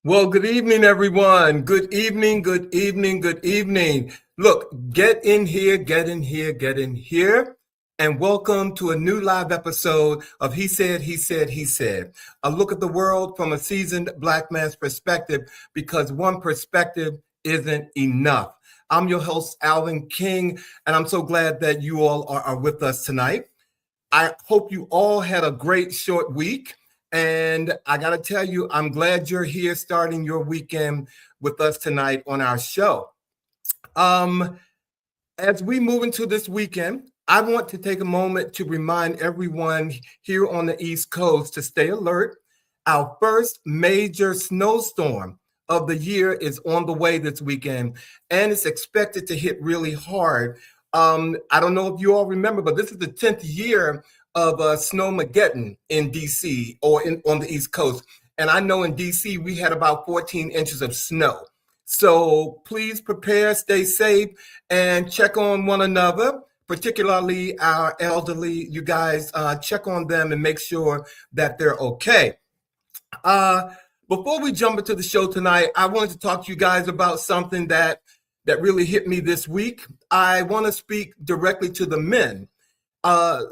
Well, good evening, everyone. Good evening, good evening, good evening. Look, get in here, get in here, get in here, and welcome to a new live episode of He Said, He Said, He Said. A look at the world from a seasoned Black man's perspective, because one perspective isn't enough. I'm your host, Alvin King, and I'm so glad that you all are with us tonight. I hope you all had a great short week. And I got to tell you, I'm glad you're here starting your weekend with us tonight on our show. As we move into this weekend, I want to take a moment to remind everyone here on the East Coast to stay alert. Our first major snowstorm of the year is on the way this weekend, and it's expected to hit really hard. I don't know if you all remember, but this is the 10th year of Snowmageddon in DC or on the East Coast. And I know in DC, we had about 14 inches of snow. So please prepare, stay safe, and check on one another, particularly our elderly. You guys check on them and make sure that they're okay. Before we jump into the show tonight, I wanted to talk to you guys about something that really hit me this week. I want to speak directly to the men.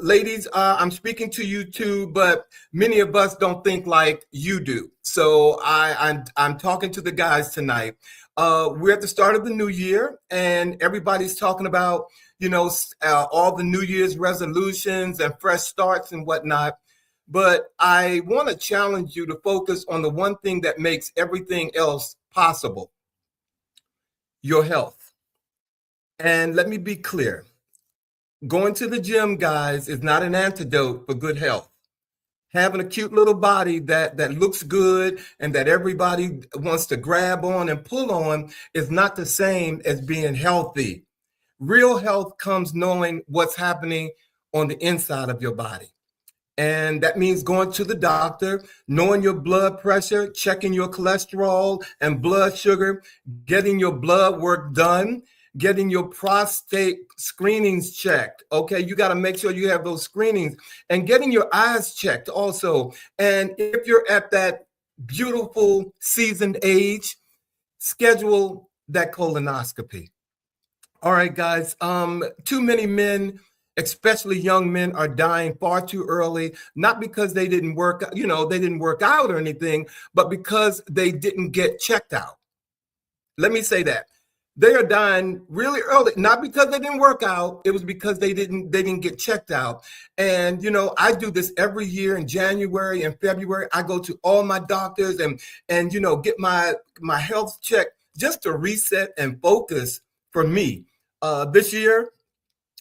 Ladies, I'm speaking to you too, but many of us don't think like you do. So I'm talking to the guys tonight. We're at the start of the new year, and everybody's talking about, all the New Year's resolutions and fresh starts and whatnot. But I want to challenge you to focus on the one thing that makes everything else possible: your health. And let me be clear. Going to the gym, guys, is not an antidote for good health. Having a cute little body that looks good and that everybody wants to grab on and pull on is not the same as being healthy. Real health comes knowing what's happening on the inside of your body. And that means going to the doctor, knowing your blood pressure, checking your cholesterol and blood sugar, getting your blood work done, getting your prostate screenings checked. Okay, you got to make sure you have those screenings, and getting your eyes checked also. And if you're at that beautiful seasoned age, schedule that colonoscopy. All right, guys, too many men, especially young men, are dying far too early, not because they didn't work out or anything, but because they didn't get checked out. Let me say that. They are dying really early, not because they didn't work out. It was because they didn't get checked out. And, I do this every year in January and February. I go to all my doctors and get my health checked just to reset and focus for me. This year,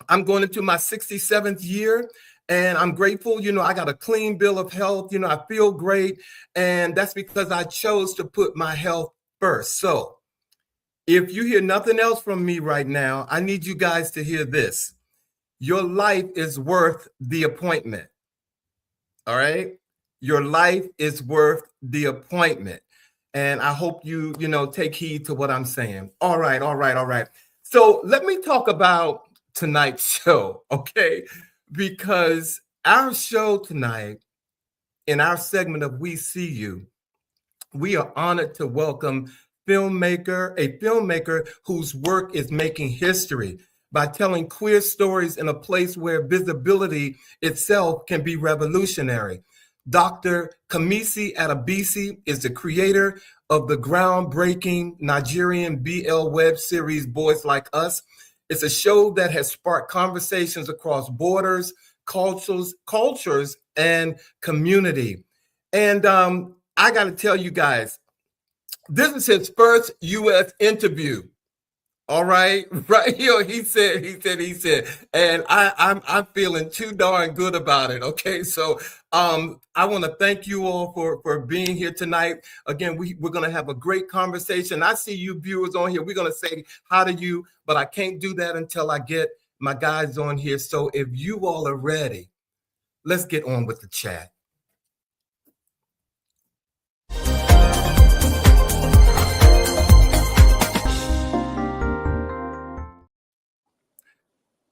I'm going into my 67th year, and I'm grateful. I got a clean bill of health. I feel great. And that's because I chose to put my health first. So if you hear nothing else from me right now, I need you guys to hear this. Your life is worth the appointment. All right? Your life is worth the appointment. And I hope you take heed to what I'm saying. All right. So let me talk about tonight's show, okay? Because our show tonight, in our segment of We See You, we are honored to welcome a filmmaker whose work is making history by telling queer stories in a place where visibility itself can be revolutionary. Dr. Kamisi Adebisi is the creator of the groundbreaking Nigerian BL web series Boys Like Us. It's a show that has sparked conversations across borders, cultures, and community. And I got to tell you guys, this is his first U.S. interview. All right, right here, he said, and I'm feeling too darn good about it. Okay, so I want to thank you all for being here tonight. Again, we're going to have a great conversation. I see you viewers on here. We're going to say hi to you, but I can't do that until I get my guys on here. So if you all are ready, let's get on with the chat.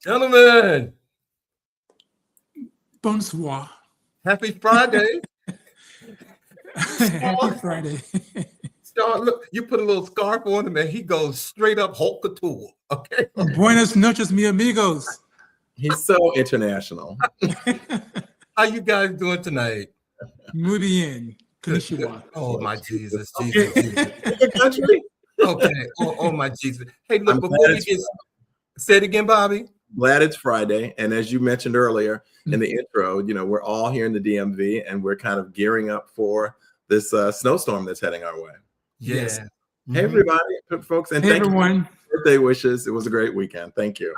Gentlemen, bonsoir. Happy Friday. Happy Friday. Sean, look, you put a little scarf on him and he goes straight up Hulk couture. Okay. Buenas noches, mi amigos. He's so international. How you guys doing tonight? Muy bien. Konnichiwa. Oh my Jesus, Jesus. Country. Okay. Oh my Jesus. Hey, look, before we get say it again, Bobby. Glad it's Friday. And as you mentioned earlier in the intro, you know, we're all here in the DMV and we're kind of gearing up for this snowstorm that's heading our way. Yes. Hey, everybody, folks. And Hey, thank everyone. you for birthday wishes. It was a great weekend. Thank you.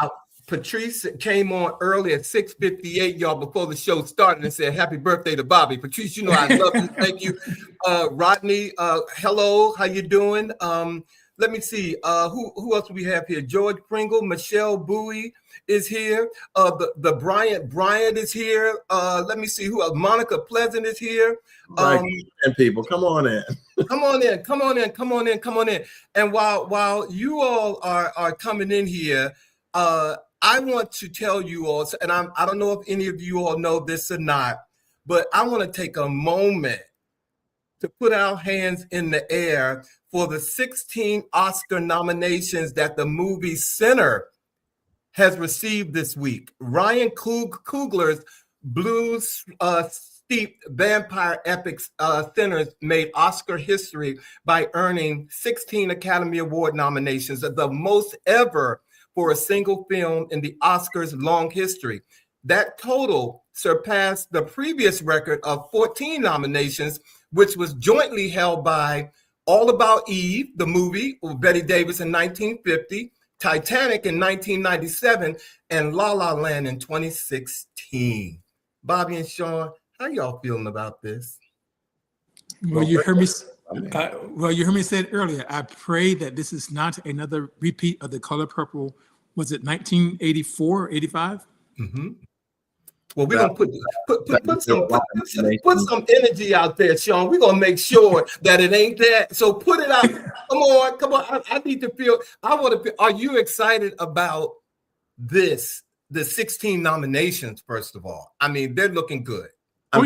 Patrice came on early at 6:58, y'all, before the show started and said, happy birthday to Bobby. Patrice, you know I love you. Thank you. Rodney, hello. How you doing? Let me see. Who else do we have here? George Pringle, Michelle Bowie is here. The Bryant is here. Let me see who else. Monica Pleasant is here. And people, come on in. Come on in. And while you all are coming in here, I want to tell you all, and I don't know if any of you all know this or not, but I want to take a moment to put our hands in the air for the 16 Oscar nominations that the movie Sinner has received this week. Ryan Coogler's blues-steeped vampire epic Sinners made Oscar history by earning 16 Academy Award nominations, the most ever for a single film in the Oscars' long history. That total surpassed the previous record of 14 nominations, which was jointly held by All About Eve, the movie with Bette Davis in 1950, Titanic in 1997, and La La Land in 2016. Bobby and Sean, how y'all feeling about this? Well, you heard me. You heard me say it earlier. I pray that this is not another repeat of The Color Purple. Was it 1984 or 85? Mm-hmm. Well, we're gonna put some energy out there, Sean. We're gonna make sure that it ain't that. So put it out. Come on. I need to feel. I want to. Are you excited about this? The 16 nominations. First of all, I mean, they're looking good. I'm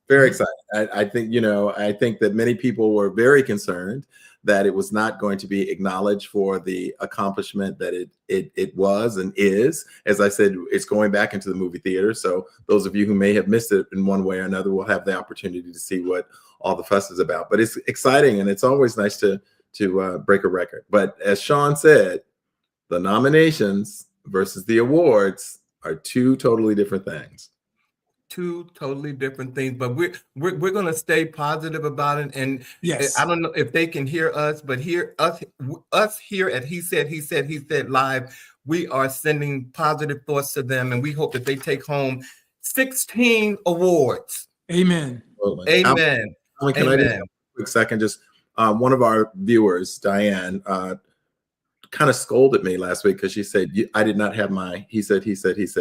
very excited. I think, you know, I think that many people were very concerned that it was not going to be acknowledged for the accomplishment that it was and is. As I said, it's going back into the movie theater. So those of you who may have missed it in one way or another will have the opportunity to see what all the fuss is about. But it's exciting, and it's always nice to break a record. But as Sean said, the nominations versus the awards are two totally different things. Two totally different things, but we're going to stay positive about it. And yes, I don't know if they can hear us, but us here at He Said Live, we are sending positive thoughts to them, and we hope that they take home 16 awards. Amen. Amen. Can I just have a quick second? Just one of our viewers, Diane, kind of scolded me last week because she said I did not have my he said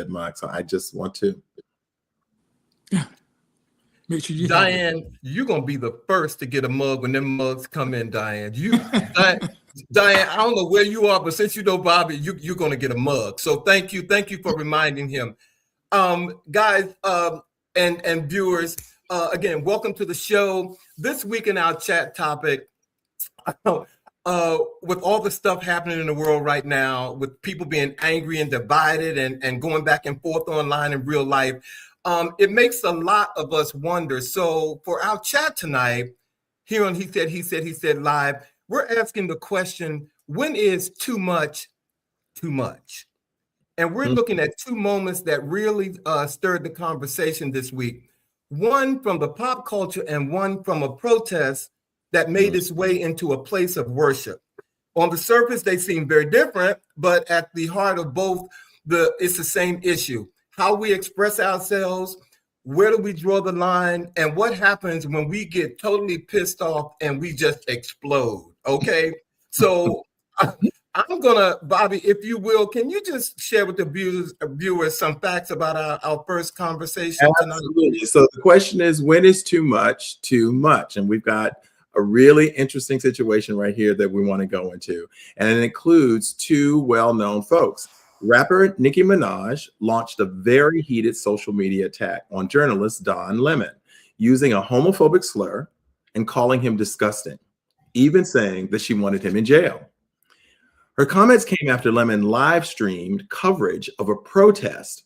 mug. So I just want to. Make sure you Diane, you're gonna be the first to get a mug when them mugs come in, Diane. Diane, I don't know where you are, but since you know Bobby, you're gonna get a mug. So thank you for reminding him. Guys, and viewers, again, welcome to the show. This week in our chat topic, with all the stuff happening in the world right now, with people being angry and divided and going back and forth online in real life, it makes a lot of us wonder. So for our chat tonight, here on He Said Live, we're asking the question, when is too much too much? And we're looking at two moments that really stirred the conversation this week. One from the pop culture and one from a protest that made its way into a place of worship. On the surface, they seem very different, but at the heart of both, it's the same issue. How we express ourselves, where do we draw the line, and what happens when we get totally pissed off and we just explode, okay? So I'm gonna, Bobby, if you will, can you just share with the viewers some facts about our first conversation tonight? Absolutely. So the question is, when is too much too much? And we've got a really interesting situation right here that we want to go into. And it includes two well-known folks. Rapper Nicki Minaj launched a very heated social media attack on journalist Don Lemon, using a homophobic slur and calling him disgusting. even saying that she wanted him in jail. Her comments came after Lemon live streamed coverage of a protest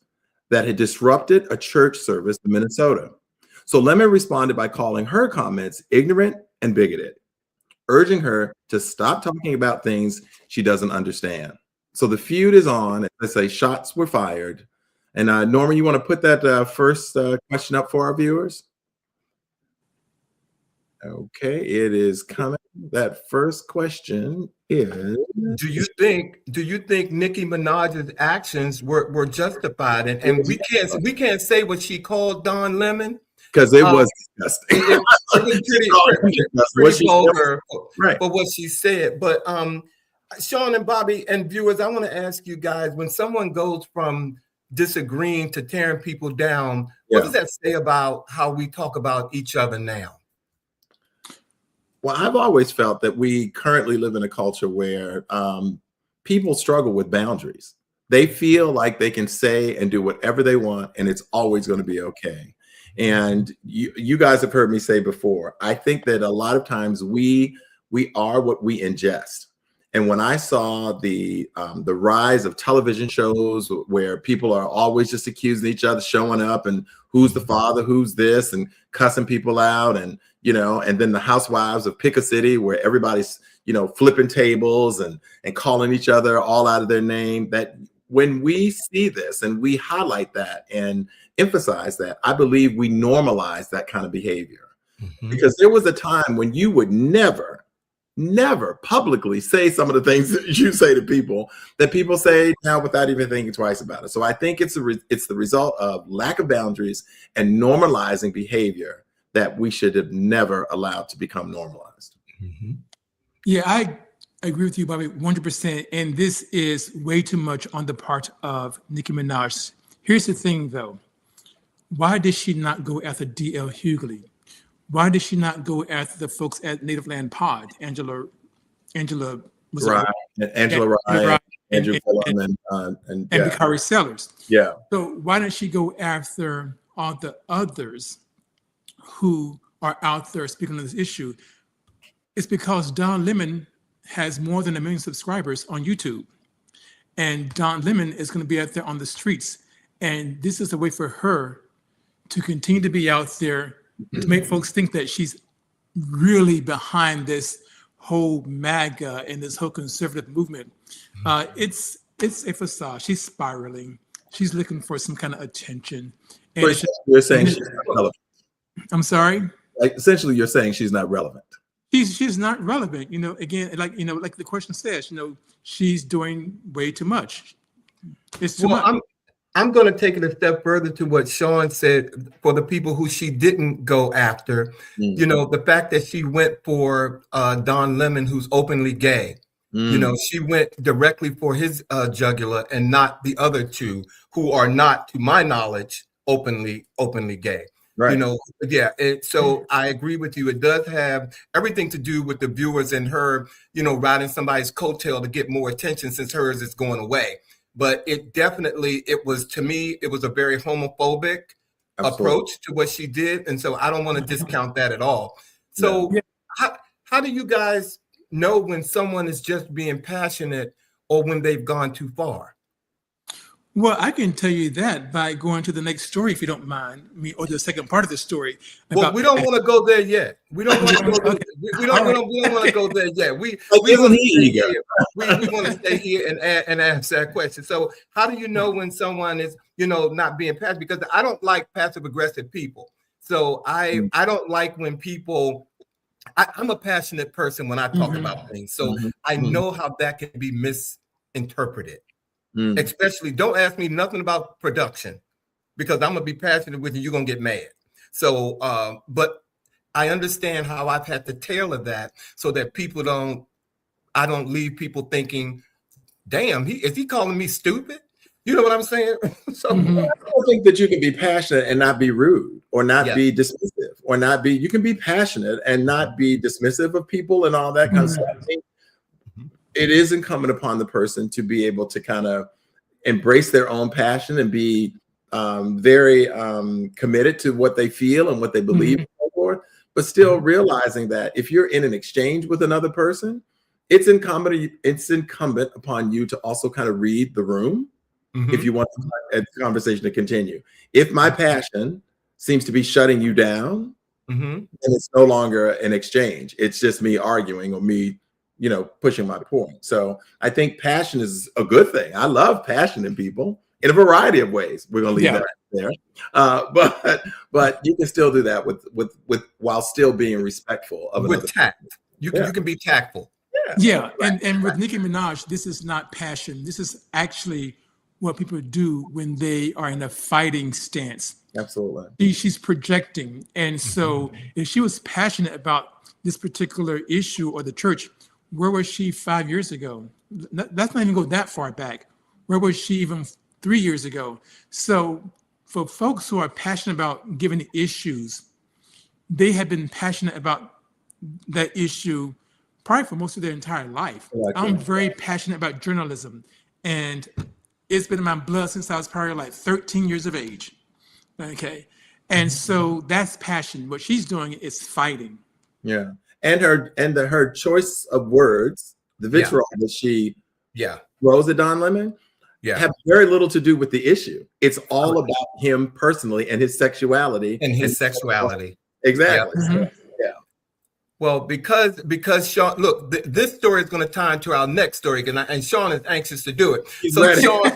that had disrupted a church service in Minnesota. So Lemon responded by calling her comments ignorant and bigoted, urging her to stop talking about things she doesn't understand. So the feud is on. Let's say shots were fired. And Norman, you want to put that first question up for our viewers? Okay, it is coming. That first question is: Do you think Nicki Minaj's actions were justified? And we can't say what she called Don Lemon because it was disgusting. It was pretty vulgar for what she said. But Sean and Bobby and viewers, I want to ask you guys: when someone goes from disagreeing to tearing people down, what does that say about how we talk about each other now? Well, I've always felt that we currently live in a culture where people struggle with boundaries. They feel like they can say and do whatever they want, and it's always going to be okay. And you guys have heard me say before, I think that a lot of times we are what we ingest. And when I saw the rise of television shows where people are always just accusing each other, showing up and who's the father, who's this, and cussing people out, and and then the Housewives of Pick a City where everybody's flipping tables and calling each other all out of their name. That when we see this and we highlight that and emphasize that, I believe we normalize that kind of behavior. Because there was a time when you would never publicly say some of the things that you say to people that people say now without even thinking twice about it. So I think it's the result of lack of boundaries and normalizing behavior that we should have never allowed to become normalized. Yeah, I agree with you, Bobby, 100%. And this is way too much on the part of Nicki Minaj. Here's the thing, though. Why did she not go after D.L. Hughley? Why did she not go after the folks at Native Land Pod? Angela Rye, Andrew Fulham, and Bakari Sellers. Yeah. So why didn't she go after all the others who are out there speaking on this issue? It's because Don Lemon has more than 1 million subscribers on YouTube. And Don Lemon is going to be out there on the streets. And this is a way for her to continue to be out there to make folks think that she's really behind this whole MAGA and this whole conservative movement. It's a facade. She's spiraling. She's looking for some kind of attention. And you're saying she's not relevant. I'm sorry? Like, essentially, you're saying she's not relevant. She's not relevant. Again, like the question says, she's doing way too much. It's too much. I'm going to take it a step further to what Sean said for the people who she didn't go after. The fact that she went for Don Lemon, who's openly gay. She went directly for his jugular and not the other two who are not, to my knowledge, openly gay. Right. So I agree with you. It does have everything to do with the viewers and her, riding somebody's coattail to get more attention since hers is going away. But it was, to me, it was a very homophobic approach to what she did. And so I don't want to discount that at all. So how do you guys know when someone is just being passionate or when they've gone too far? Well, I can tell you that by going to the next story, if you don't mind me, or the second part of the story. Well, we don't want to go there yet. We don't want to go there. We don't want to go there yet. We want to stay here and answer that question. So, how do you know when someone is, not being passive? Because I don't like passive aggressive people. So I don't like when people. I'm a passionate person when I talk about things. So I know how that can be misinterpreted. Especially, don't ask me nothing about production because I'm gonna be passionate with you. You're gonna get mad. So, but I understand how I've had to tailor that so that I don't leave people thinking, "Damn, is he calling me stupid?" You know what I'm saying? So I don't think that you can be passionate and not be rude or not be dismissive or not be. You can be passionate and not be dismissive of people and all that kind of stuff. I think it is incumbent upon the person to be able to kind of embrace their own passion and be very committed to what they feel and what they believe in. But but still realizing that if you're in an exchange with another person, it's incumbent upon you to also kind of read the room if you want the conversation to continue. If my passion seems to be shutting you down, then it's no longer an exchange. It's just me arguing or me, pushing my point. So I think passion is a good thing. I love passion in people in a variety of ways. We're going to leave that there. But you can still do that with while still being respectful of another. With tact. You can be tactful. Yeah. And with Nicki Minaj, this is not passion. This is actually what people do when they are in a fighting stance. Absolutely. She's projecting. And so if she was passionate about this particular issue or the church, where was she 5 years ago? Let's not even go that far back. Where was she even 3 years ago? So for folks who are passionate about given issues, they have been passionate about that issue probably for most of their entire life. I'm very passionate about journalism, and it's been in my blood since I was probably like 13 years of age. Okay. And so that's passion. What she's doing is fighting. Yeah. And her choice of words, the vitriol that she throws at Don Lemon, have very little to do with the issue. It's all about him personally and his sexuality. Exactly. Yeah. Well, because Sean, look, this story is going to tie into our next story, and Sean is anxious to do it. Sean,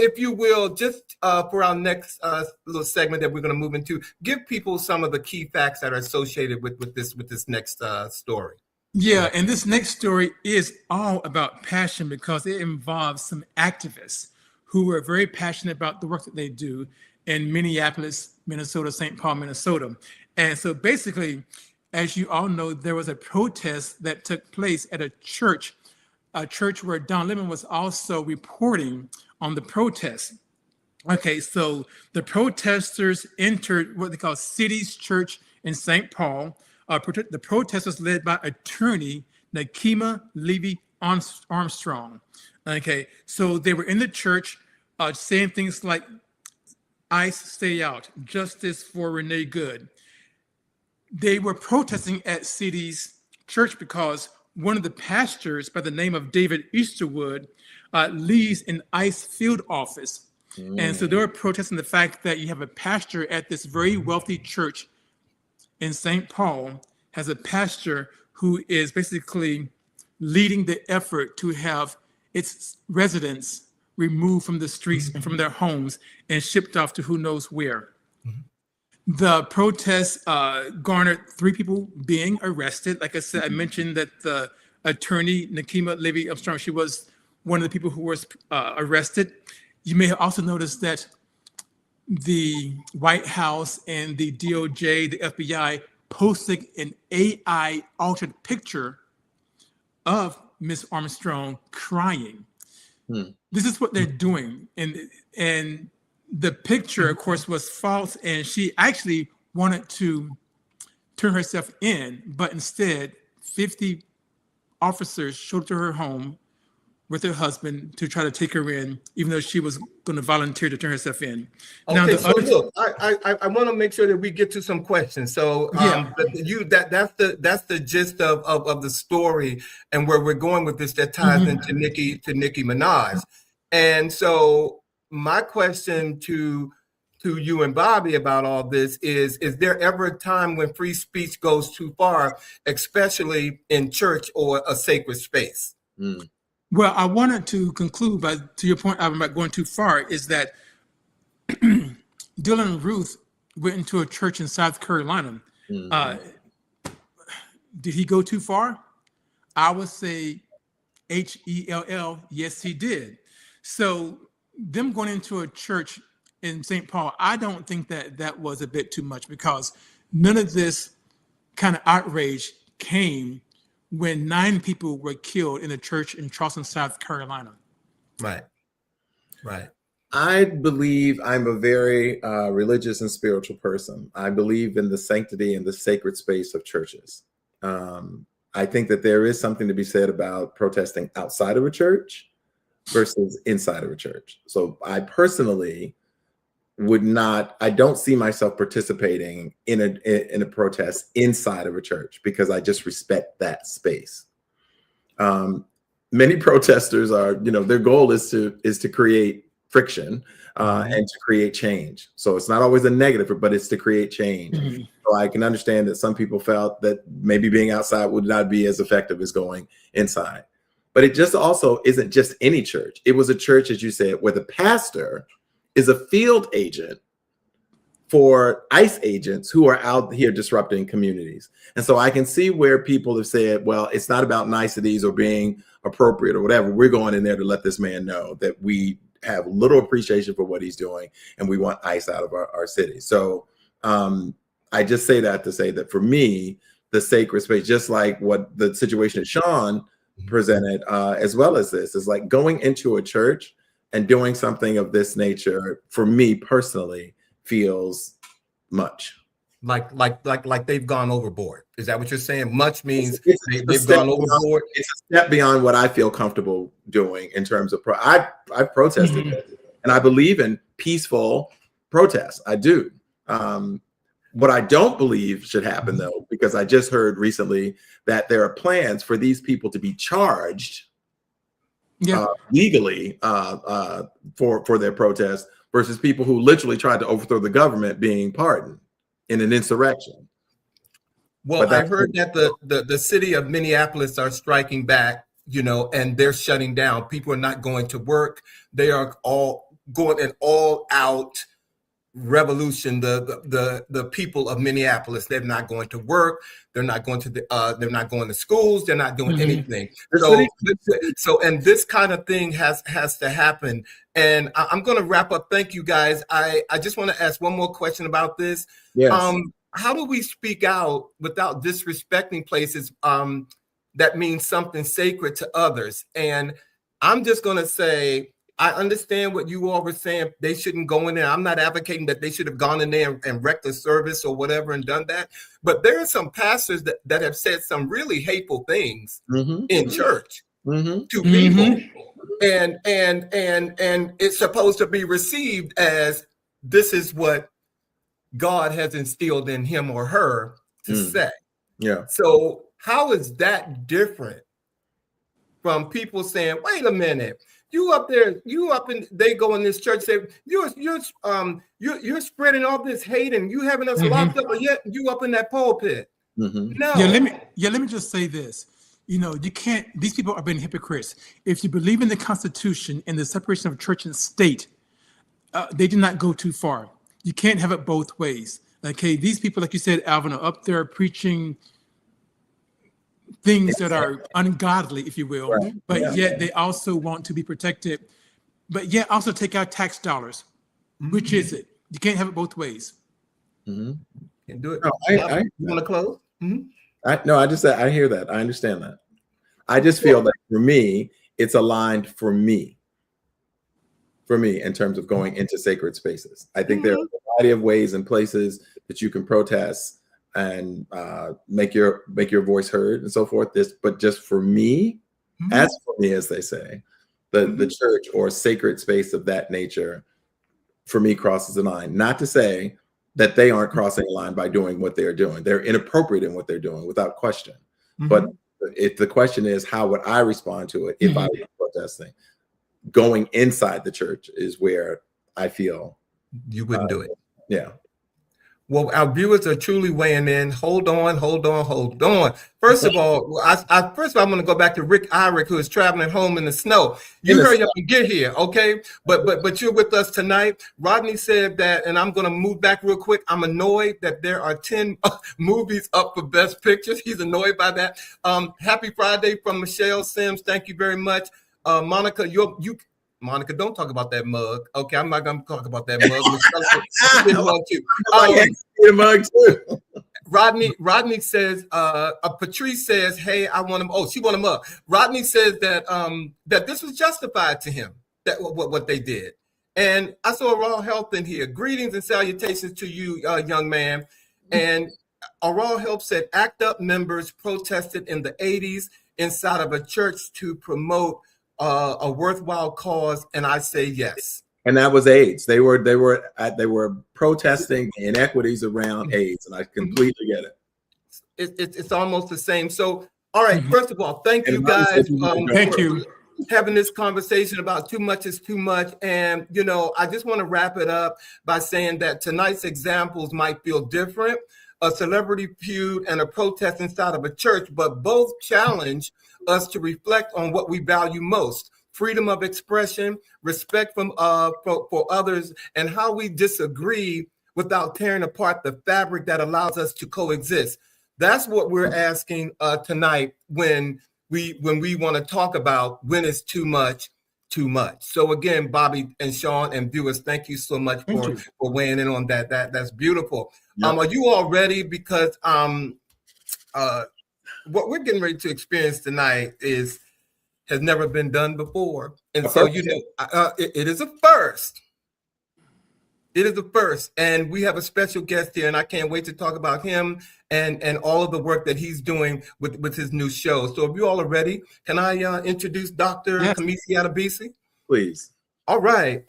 if you will, just for our next little segment that we're going to move into, give people some of the key facts that are associated with this next story. Yeah, and this next story is all about passion because it involves some activists who are very passionate about the work that they do in Minneapolis, Minnesota, St. Paul, Minnesota. And so basically, as you all know, there was a protest that took place at a church where Don Lemon was also reporting on the protest. Okay, so the protesters entered what they call City's Church in St. Paul. The protest was led by attorney Nakima Levy Armstrong. Okay, so they were in the church saying things like, ICE stay out, justice for Renee Good. They were protesting at City's Church because one of the pastors by the name of David Easterwood leads an ICE field office. And so they were protesting the fact that you have a pastor at this very wealthy church in St. Paul, has a pastor who is basically leading the effort to have its residents removed from the streets and from their homes and shipped off to who knows where. The protest garnered 3 people being arrested. Like I said, I mentioned that the attorney, Nakima Levy Armstrong, she was one of the people who was arrested. You may have also noticed that the White House and the DOJ, the FBI, posted an AI altered picture of Miss Armstrong crying. This is what they're doing. And the picture, of course, was false, and she actually wanted to turn herself in, but instead 50 officers showed up to her home with her husband to try to take her in, even though she was going to volunteer to turn herself in. Okay, now, look, I want to make sure that we get to some questions. So that's the gist of the story and where we're going with this that ties into Nicki Minaj. And so my question to you and Bobby about all this is there ever a time when free speech goes too far, especially in church or a sacred space? Well, I wanted to conclude by, to your point, I'm not going too far, is that Dylan Ruth went into a church in South Carolina. Did he go too far? I would say HELL, yes, he did. So them going into a church in St. Paul, I don't think that was a bit too much, because none of this kind of outrage came when 9 people were killed in a church in Charleston, South Carolina. Right. I believe I'm a very religious and spiritual person. I believe in the sanctity and the sacred space of churches. I think that there is something to be said about protesting outside of a church versus inside of a church. So I personally I don't see myself participating in a protest inside of a church because I just respect that space. Many protesters are, their goal is to create friction and to create change. So it's not always a negative, but it's to create change. So I can understand that some people felt that maybe being outside would not be as effective as going inside. But it just also isn't just any church. It was a church, as you said, where the pastor is a field agent for ICE agents who are out here disrupting communities. And so I can see where people have said, well, it's not about niceties or being appropriate or whatever. We're going in there to let this man know that we have little appreciation for what he's doing and we want ICE out of our city. So I just say that to say that for me, the sacred space, just like what the situation that Sean presented, as well as this, is like going into a church and doing something of this nature, for me personally, feels much. Like they've gone overboard. Is that what you're saying? Much means they've gone overboard. It's a step beyond what I feel comfortable doing in terms of I've protested and I believe in peaceful protests. I do. What I don't believe should happen, though, because I just heard recently that there are plans for these people to be charged legally for their protest versus people who literally tried to overthrow the government being pardoned in an insurrection. Well, I heard that the city of Minneapolis are striking back, and they're shutting down. People are not going to work. They are all going an all-out revolution. The people of Minneapolis, they're not going to work. They're not going to they're not going to schools. They're not doing anything. So and this kind of thing has to happen. And I'm going to wrap up. Thank you, guys. I just want to ask one more question about this. Yes. How do we speak out without disrespecting places that means something sacred to others? And I'm just going to say, I understand what you all were saying. They shouldn't go in there. I'm not advocating that they should have gone in there and wrecked the service or whatever and done that. But there are some pastors that have said some really hateful things in church to people. And it's supposed to be received as this is what God has instilled in him or her to say. Yeah. So how is that different from people saying, wait a minute, you up there, they go in this church, say, you're spreading all this hate and you having us locked up, but yet you up in that pulpit. No. Let me just say this. You can't, these people are being hypocrites. If you believe in the Constitution and the separation of church and state, they did not go too far. You can't have it both ways. Okay, these people, like you said, Alvin, are up there preaching things that are ungodly, if you will, but yet they also want to be protected, but yet also take out tax dollars. Which is it? You can't have it both ways. Can do it. No, you want to close? I hear that. I understand that. I just feel that for me, it's aligned for me in terms of going into sacred spaces. I think there are a variety of ways and places that you can protest and make your voice heard and so forth. But just for me, as for me, as they say, the church or sacred space of that nature, for me, crosses the line. Not to say that they aren't crossing a line by doing what they're doing. They're inappropriate in what they're doing, without question. But if the question is, how would I respond to it if I were protesting? Going inside the church is where I feel you wouldn't do it. Yeah. Well, our viewers are truly weighing in. Hold on. First of all, I'm going to go back to Rick Irick, who is traveling home in the snow. You hurry up and get here, okay? But you're with us tonight. Rodney said that, and I'm going to move back real quick. I'm annoyed that there are 10 movies up for Best Pictures. He's annoyed by that. Happy Friday from Michelle Sims. Thank you very much. Monica, Monica, don't talk about that mug. Okay, I'm not going to talk about that mug. Mug too. Rodney says, Patrice says, hey, I want him. Oh, she want him up. Rodney says that that this was justified to him, that what they did. And I saw Raw Health in here. Greetings and salutations to you, young man. And Raw Health said, ACT UP members protested in the 80s inside of a church to promote a worthwhile cause, and I say yes. And that was AIDS. They were protesting the inequities around AIDS, and I completely get it. It's almost the same. So, all right. Mhm. First of all, thank you guys. Thank you. Having this conversation about too much is too much. And, you know, I just want to wrap it up by saying that tonight's examples might feel different, a celebrity feud and a protest inside of a church, but both challenge us to reflect on what we value most: freedom of expression, respect from for others, and how we disagree without tearing apart the fabric that allows us to coexist. That's what we're asking tonight when we want to talk about when it's too much, too much. So again, Bobby and Sean and viewers, thank you so much for weighing in on that. That's beautiful. Yep. Are you all ready? Because what we're getting ready to experience tonight has never been done before, and so you know, it is a first. It is the first, and we have a special guest here, and I can't wait to talk about him and all of the work that he's doing with his new show. So if you all are ready, can I introduce Dr. Kamisi Adebisi? Please. All right.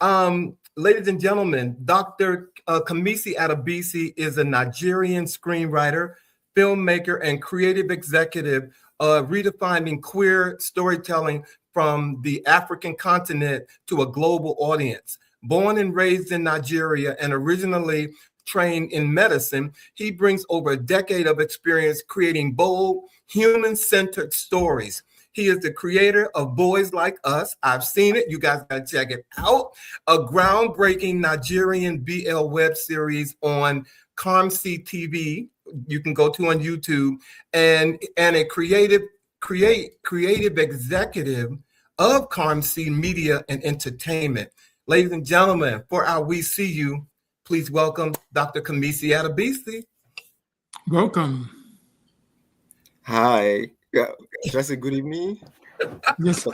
Ladies and gentlemen, Dr. Kamisi Adebisi is a Nigerian screenwriter, filmmaker, and creative executive, redefining queer storytelling from the African continent to a global audience. Born and raised in Nigeria and originally trained in medicine, he brings over a decade of experience creating bold, human-centered stories. He is the creator of Boys Like Us. I've seen it. You guys got to check it out. A groundbreaking Nigerian BL web series on CARMSEE TV. You can go to on YouTube, and a creative executive of CARMSEE Media and Entertainment. Ladies and gentlemen, for our We See You, please welcome Dr. Kamisi Adebisi. Welcome. Hi. Yeah, just a good evening. Yes.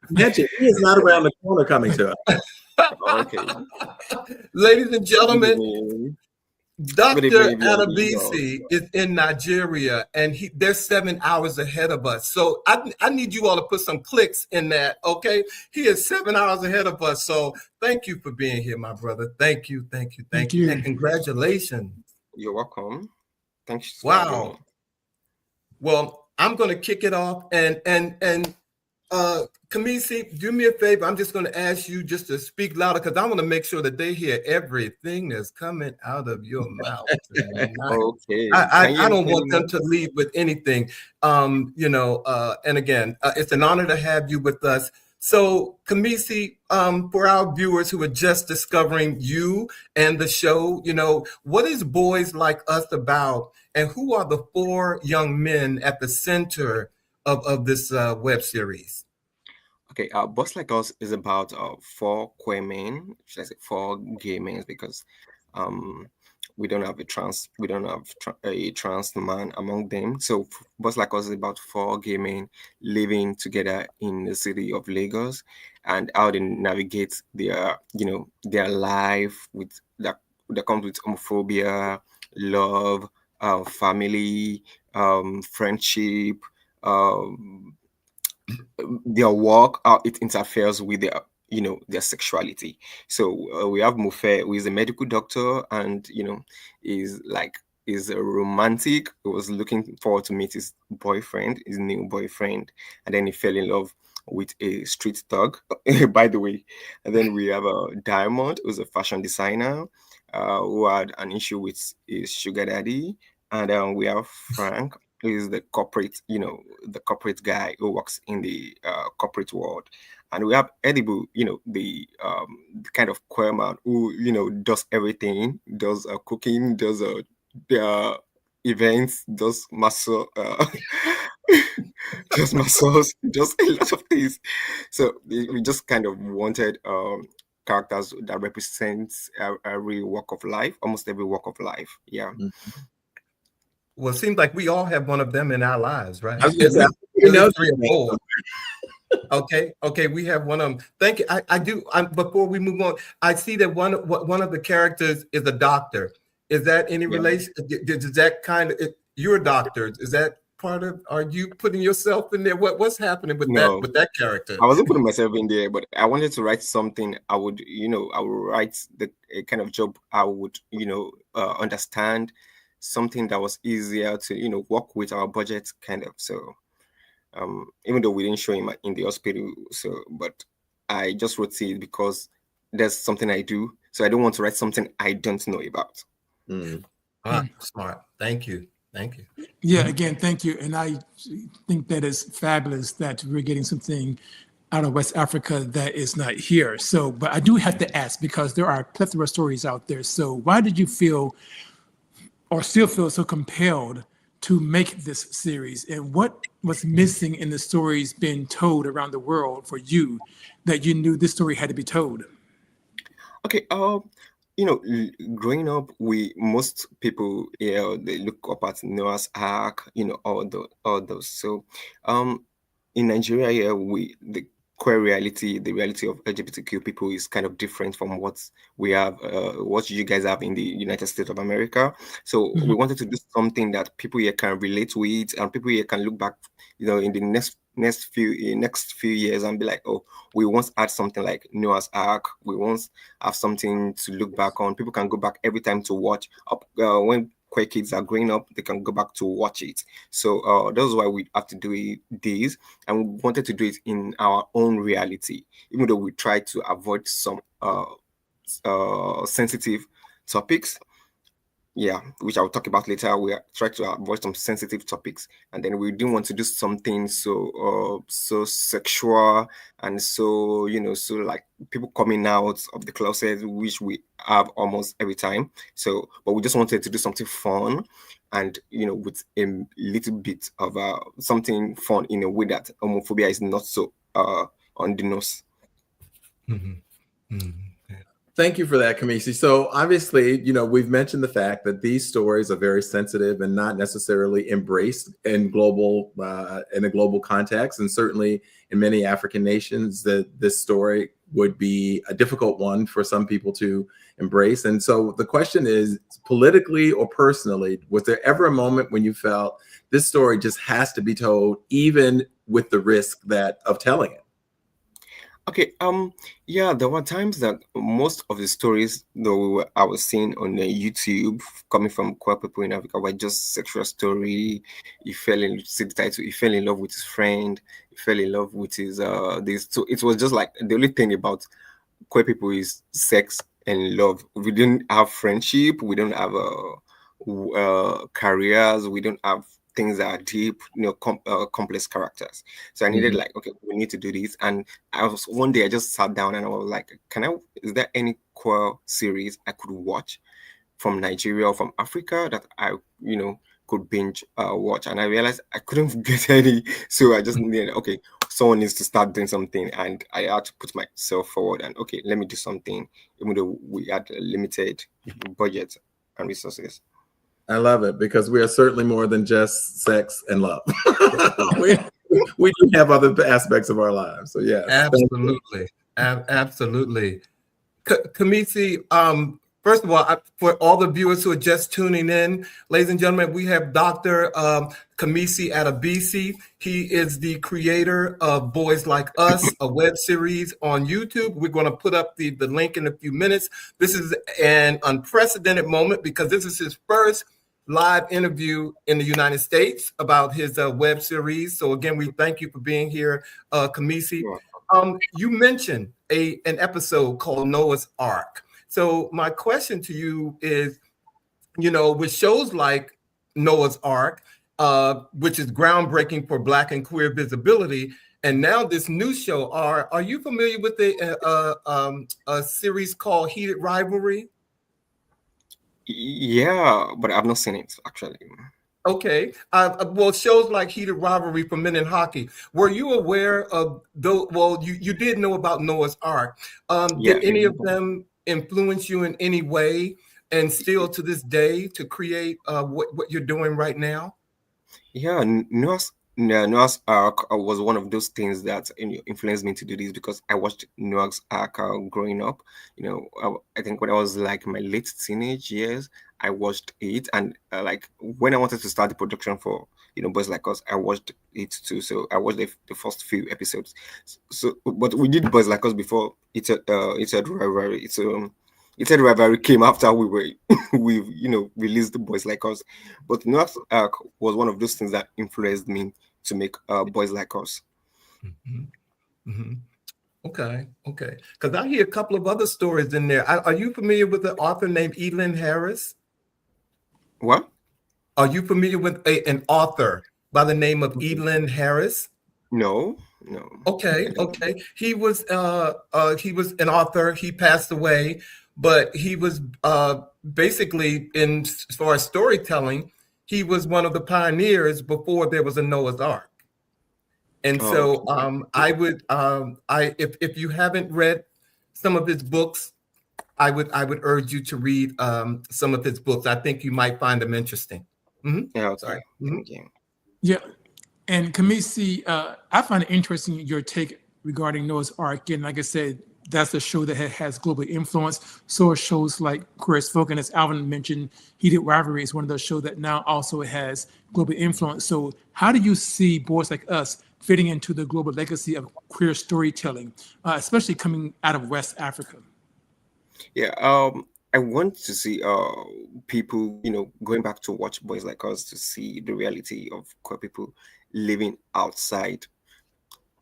Mention, he is not around the corner coming to us. Okay. Ladies and gentlemen, Good evening. Dr. evening, Adebisi is in Nigeria, and they're 7 hours ahead of us. So I need you all to put some clicks in that, okay? He is 7 hours ahead of us. So thank you for being here, my brother. Thank you. And congratulations. You're welcome. Thanks. Wow. Well, I'm going to kick it off, and Kamisi, do me a favor. I'm just going to ask you just to speak louder because I want to make sure that they hear everything that's coming out of your mouth tonight. Okay. I don't want them to leave with anything. And again, it's an honor to have you with us. So, Kamisi, for our viewers who are just discovering you and the show, you know, what is Boys Like Us about, and who are the four young men at the center of this web series? Okay, Boss Like Us is about four queer men, should I say four gay men, because we don't have a trans man among them. So Boss Like Us is about four gay men living together in the city of Lagos, and how they navigate their life with that comes with homophobia, love, family, friendship, their work, how it interferes with their sexuality. So we have Mufe, who is a medical doctor, and is a romantic. He was looking forward to meet his new boyfriend, and then he fell in love with a street thug, by the way. And then we have a Diamond, who's a fashion designer, who had an issue with his sugar daddy. And we have Frank, who is the corporate guy who works in the corporate world. And we have Edible, the kind of queer man who, does everything, does cooking, does events, does muscle, does muscles, does a lot of things. So we just kind of wanted characters that represents every walk of life, almost every walk of life. Yeah. Mm-hmm. Well, it seems like we all have one of them in our lives, right? Three or four. Okay, we have one of them. Thank you. I do. Before we move on, I see that one of the characters is a doctor. Is that any relation? Does that kind of? You're a doctor. Is that part of? Are you putting yourself in there? What's happening with No. that character? I wasn't putting myself in there, but I wanted to write something. I would write the kind of job I would, understand, something that was easier to, work with our budget, kind of. So, even though we didn't show him in the hospital, but I just wrote it because there's something I do. So I don't want to write something I don't know about. Smart. Thank you. Yeah, again, thank you. And I think that is fabulous that we're getting something out of West Africa that is not here. So, but I do have to ask, because there are a plethora of stories out there. So why did you feel or still feel so compelled to make this series? And what was missing in the stories being told around the world for you that you knew this story had to be told? Okay, growing up, most people, they look up at Noah's Ark, all those. So, in Nigeria, the queer reality, the reality of LGBTQ people is kind of different from what we have, what you guys have in the United States of America. So we wanted to do something that people here can relate with, and people here can look back, in the next few years and be like, oh, we once had something like Noah's Ark. We once have something to look back on. People can go back every time to watch. When queer kids are growing up, they can go back to watch it. So that's why we have to do this, and we wanted to do it in our own reality, even though we tried to avoid some sensitive topics. Yeah, which I'll talk about later. We tried to avoid some sensitive topics, and then we didn't want to do something so sexual and so like people coming out of the closet, which we have almost every time. So, but we just wanted to do something fun, and with a little bit of something fun in a way that homophobia is not so on the nose. Thank you for that, Kamisi. So obviously, we've mentioned the fact that these stories are very sensitive and not necessarily embraced in a global context. And certainly in many African nations, that this story would be a difficult one for some people to embrace. And so the question is, politically or personally, was there ever a moment when you felt this story just has to be told, even with the risk of telling it? Okay, yeah, there were times that most of the stories though I was seeing on the YouTube coming from queer people in Africa were just sexual story. He fell in love with his friend, he fell in love with his this. So it was just like the only thing about queer people is sex and love. We didn't have friendship, we don't have careers, we don't have things that are deep, complex characters. So I needed okay, we need to do this. And one day I just sat down and I was like, is there any queer series I could watch from Nigeria or from Africa that I, could binge watch? And I realized I couldn't get any. So I just needed, okay, someone needs to start doing something. And I had to put myself forward and, okay, let me do something, even though we had a limited budget and resources. I love it, because we are certainly more than just sex and love. we do have other aspects of our lives. So yeah, absolutely. Kamisi, first of all, for all the viewers who are just tuning in, ladies and gentlemen, we have Dr. Kamisi Adebisi. He is the creator of Boys Like Us, a web series on YouTube. We're going to put up the link in a few minutes. This is an unprecedented moment because this is his first live interview in the United States about his web series. So again, we thank you for being here, Kamisi. You mentioned an episode called Noah's Ark. So my question to you is, with shows like Noah's Ark, which is groundbreaking for Black and queer visibility, and now this new show, are you familiar with a series called Heated Rivalry? Yeah, but I've not seen it actually. Okay. Well, shows like Heated Rivalry for Men in Hockey. Were you aware of those? Well, you did know about Noah's Ark. Did any of them influence you in any way, and still to this day, to create what you're doing right now? Yeah, Noah's Ark was one of those things that influenced me to do this, because I watched Noah's Ark growing up. I think when I was like my late teenage years, I watched it, and like when I wanted to start the production for Boys Like Us, I watched it too. So I watched the first few episodes. So, but we did Boys Like Us before it's Rivalry came after we released the Boys Like Us. But Noah's Ark was one of those things that influenced me to make Boys Like Us. Mm-hmm. Mm-hmm. Okay. Because I hear a couple of other stories in there. Are you familiar with an author named Elin Harris? What? Are you familiar with an author by the name of Elin Harris? No. Okay. He was an author. He passed away, but he was basically, as far as storytelling, he was one of the pioneers before there was a Noah's Ark. And so I would if you haven't read some of his books, I would urge you to read some of his books. I think you might find them interesting. Mm-hmm. Yeah, sorry. Mm-hmm. Yeah. And Kamisi, I find it interesting your take regarding Noah's Ark. And like I said, that's a show that has global influence. So are shows like Queer as Folk, and as Alvin mentioned, Heated Rivalry is one of those shows that now also has global influence. So how do you see Boys Like Us fitting into the global legacy of queer storytelling, especially coming out of West Africa? Yeah, I want to see people, going back to watch Boys Like Us to see the reality of queer people living outside,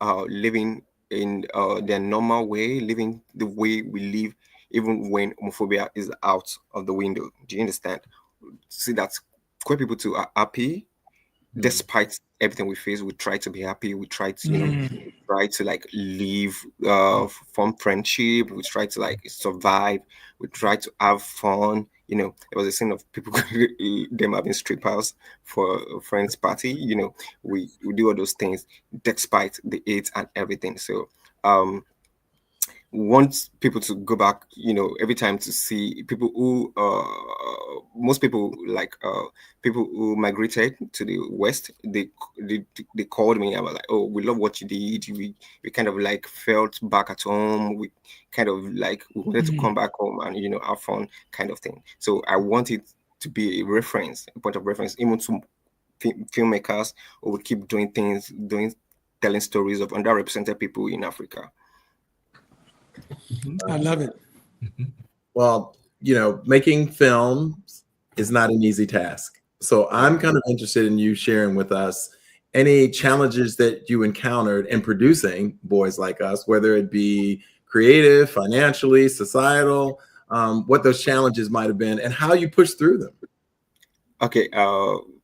living in their normal way, living the way we live, even when homophobia is out of the window. Do you understand? See that queer people too are happy, despite everything we face. We try to be happy. We try to, try to like live, form friendship. We try to like survive. We try to have fun. There was a scene of people them having strippers for a friend's party. We do all those things despite the hate and everything. So want people to go back, every time to see people who most people like people who migrated to the West. They called me. I was like, oh, we love what you did. We kind of like felt back at home. We kind of like we wanted to come back home and have fun, kind of thing. So I want it to be a point of reference, even to filmmakers who would keep doing things, telling stories of underrepresented people in Africa. I love it. Well, making films is not an easy task. So I'm kind of interested in you sharing with us any challenges that you encountered in producing Boys Like Us, whether it be creative, financially, societal, what those challenges might have been and how you pushed through them. Okay.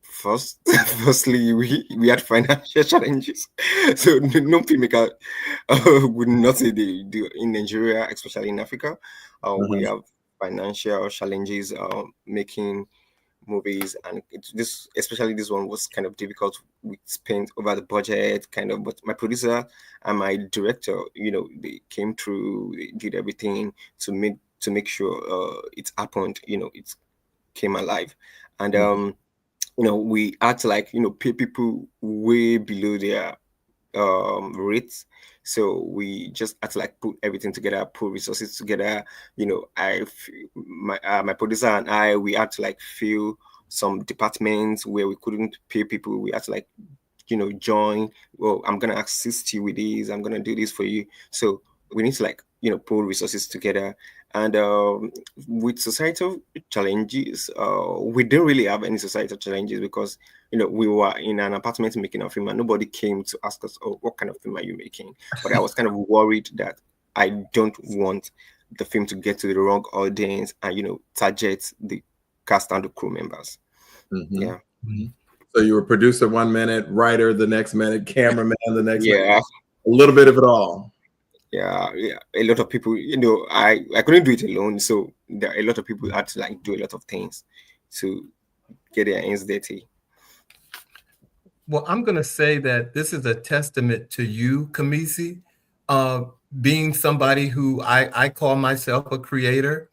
Firstly, we had financial challenges. So no filmmaker would not say they do in Nigeria, especially in Africa. We have financial challenges making movies, and especially this one was kind of difficult. We spent over the budget, kind of. But my producer and my director, they came through, they did everything to make sure it happened. It came alive, and we had to pay people way below their rates. So we just had to put everything together, put resources together. My producer and I, we had to fill some departments where we couldn't pay people. We had to join. Well, I'm gonna assist you with this. I'm gonna do this for you. So we need to pull resources together. And with societal challenges, we didn't really have any societal challenges because, we were in an apartment making a film and nobody came to ask us, oh, what kind of film are you making? But I was kind of worried that I don't want the film to get to the wrong audience and, target the cast and the crew members. Yeah. So you were producer 1 minute, writer the next minute, cameraman the next minute. Yeah. A little bit of it all. Yeah, a lot of people, I couldn't do it alone. So there are a lot of people who had to do a lot of things to get their hands dirty. Well, I'm going to say that this is a testament to you, Kamisi, being somebody who I call myself a creator.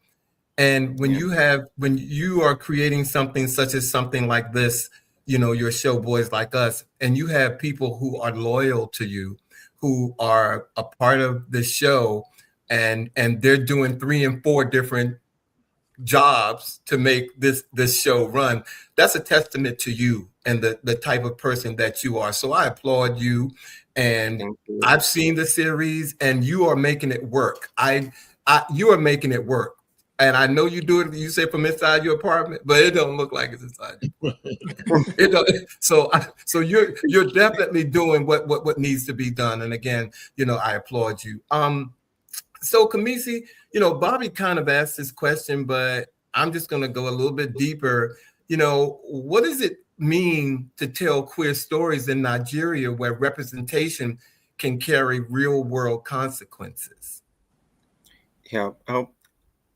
And when you are creating something such as something like this, your show Boys Like Us, and you have people who are loyal to you, who are a part of the show, and they're doing 3 and 4 different jobs to make this show run. That's a testament to you and the type of person that you are. So I applaud you. And I've seen the series, and you are making it work. You are making it work. And I know you do it, you say from inside your apartment, but it don't look like it's inside your apartment. It don't, so you're definitely doing what needs to be done. And again, I applaud you. So Kamisi, Bobby kind of asked this question, but I'm just going to go a little bit deeper. What does it mean to tell queer stories in Nigeria where representation can carry real world consequences? Yeah,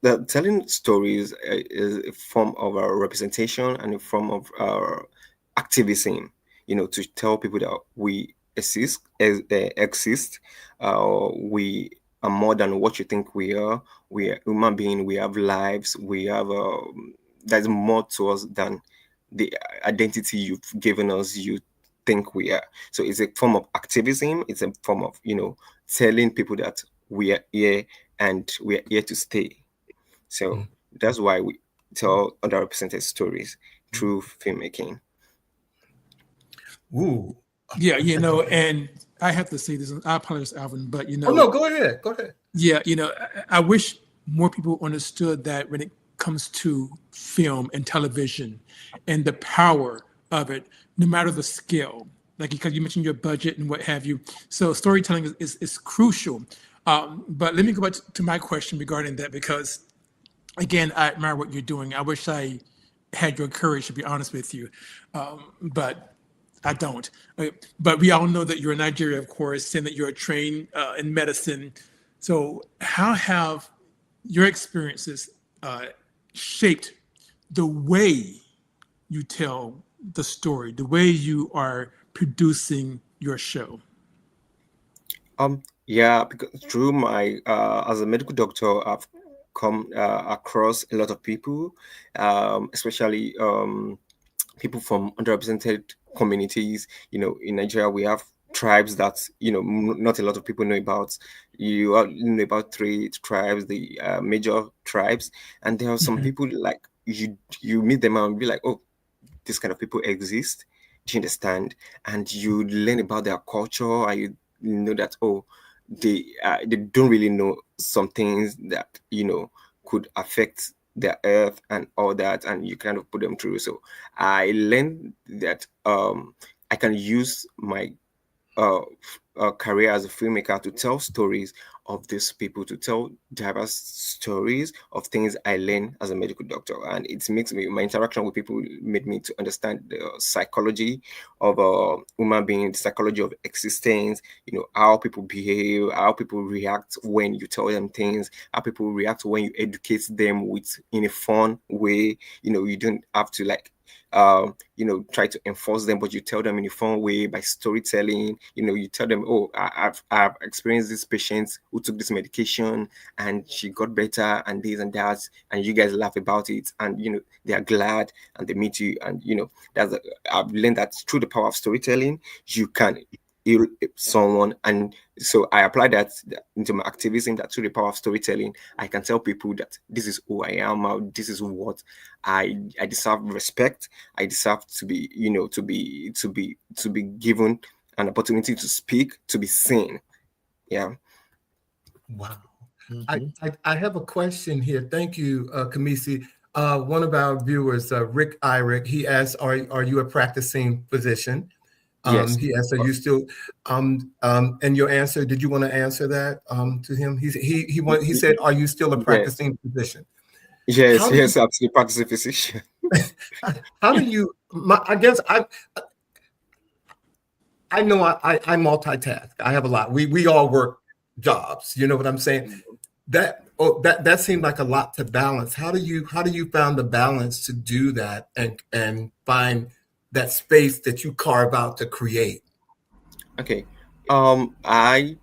the telling stories is a form of our representation and a form of our activism, to tell people that we exist, we are more than what you think we are. We are human beings. We have lives. We have there's more to us than the identity you've given us. You think we are. So it's a form of activism. It's a form of telling people that we are here and we are here to stay. So that's why we tell underrepresented stories through filmmaking. Ooh. Yeah, and I have to say this, and I apologize, Alvin, but Oh no, go ahead. Yeah, I wish more people understood that when it comes to film and television and the power of it, no matter the scale, like because you mentioned your budget and what have you. So storytelling is crucial. But let me go back to my question regarding that, because again, I admire what you're doing. I wish I had your courage, to be honest with you, but I don't. But we all know that you're in Nigeria, of course, and that you're trained in medicine. So how have your experiences shaped the way you tell the story, the way you are producing your show? Yeah, because through my as a medical doctor, I've come across a lot of people, especially people from underrepresented communities. In Nigeria, we have tribes that not a lot of people know about. You know about 3 tribes, the major tribes, and there are some people like you meet them and be like, oh, this kind of people exist. Do you understand? And you learn about their culture, and you know that they don't really know some things that could affect their earth and all that, and you kind of put them through. So I learned that I can use my career as a filmmaker to tell stories of these people, to tell diverse stories of things I learned as a medical doctor. And it makes me, my interaction with people made me to understand the psychology of a human being, the psychology of existence, how people behave, how people react when you tell them things, how people react when you educate them in a fun way. You don't have to try to enforce them, but you tell them in a fun way by storytelling. You tell them, oh, I've experienced this patient who took this medication and she got better and this and that, and you guys laugh about it, and they are glad and they meet you, and I've learned that through the power of storytelling you can heal someone. And so I apply that into my activism, that through the power of storytelling I can tell people that this is who I am, this is what I deserve respect, I deserve to be to be given an opportunity to speak, to be seen. Yeah. Wow. I have a question here. Thank you, Kamisi. One of our viewers, Rick Irick, he asked, are you a practicing physician? Yes. He asked, are you still, and your answer, did you want to answer that to him? He said, are you still a practicing physician? Yes, absolutely, practicing physician. How do you, I guess I know I multitask. I have a lot. We all work jobs. You know what I'm saying? That seemed like a lot to balance. How do you find the balance to do that and find that space that you carve out to create? Okay. I